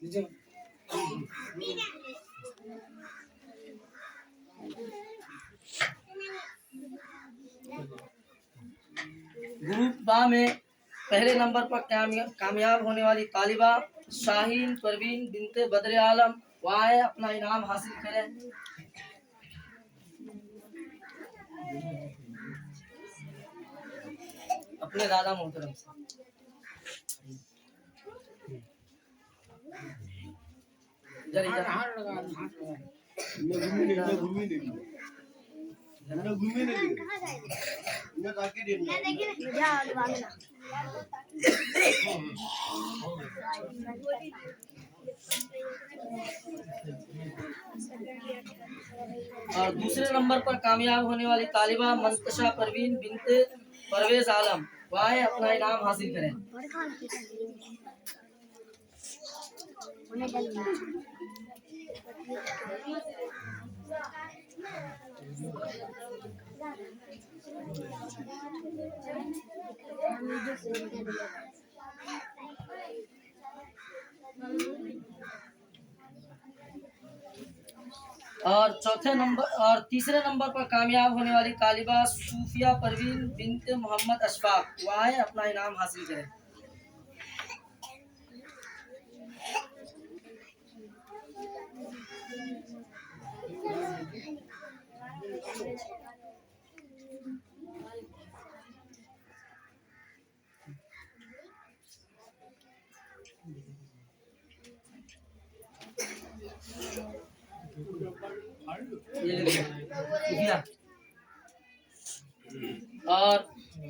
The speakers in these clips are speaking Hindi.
ग्रुप बा में पहले नंबर पर कामयाब होने वाली तालिबा शाहीन परवीन बिनते बदर आलम, वहाँ है, अपना इनाम हासिल करें। अपने दादा मोहतरम से और दूसरे नंबर पर कामयाब होने वाली तालिबा मंतशा परवीन बिनते परवेज आलम, वह है, अपना इनाम हासिल करें। और चौथे नंबर और तीसरे नंबर पर कामयाब होने वाली तालिबा सूफिया परवीन बिनते मोहम्मद अशफाक, वह है, अपना इनाम हासिल करें। और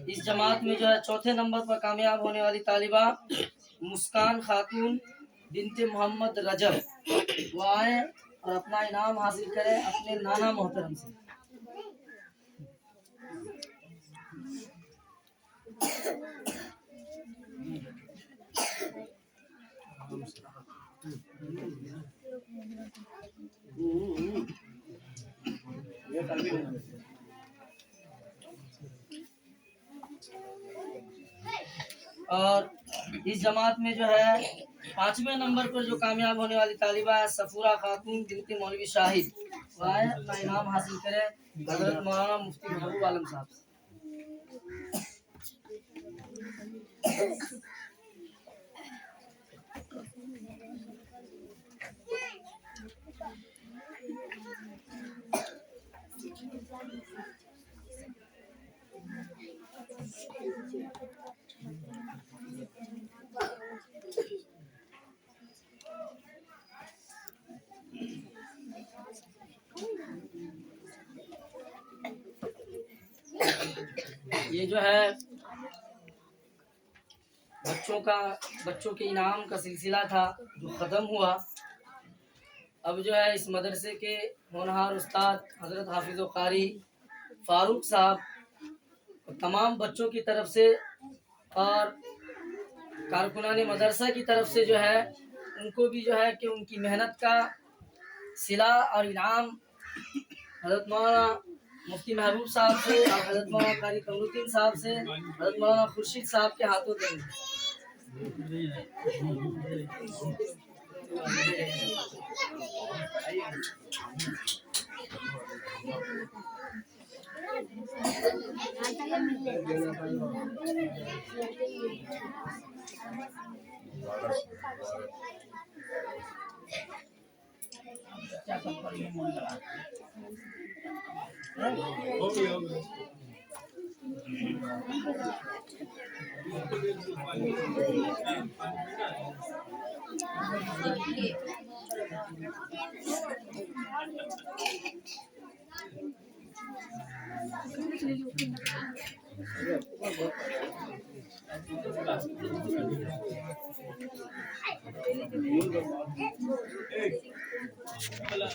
इस जमात में जो है चौथे नंबर पर कामयाब होने वाली तालिबा मुस्कान खातून बिनते मोहम्मद रजब, वो आए और अपना इनाम हासिल करें अपने नाना मोहतरम से। और इस जमात में जो है पांचवें नंबर पर जो कामयाब होने वाली तालिबा है सफूरा खातून बिनते मौलवी शाहिद, वह है, अपना इनाम हासिल करें हजरत मौलाना मुफ्ती महबूब आलम साहब से। ये जो है बच्चों के इनाम का सिलसिला था जो ख़त्म हुआ। अब जो है इस मदरसे के होनहार उस्ताद हज़रत हाफिज़ कारी फारूक साहब तमाम बच्चों की तरफ से और कारकुनाने मदरसा की तरफ से जो है उनको भी जो है कि उनकी मेहनत का सिला और इनाम हज़रत मौलाना मुफ्ती महबूब साहब से और हज़रत मौलाना कारी कमरुद्दीन साहब से हज़रत मौलाना खुर्शीद साहब के हाथों देंगे।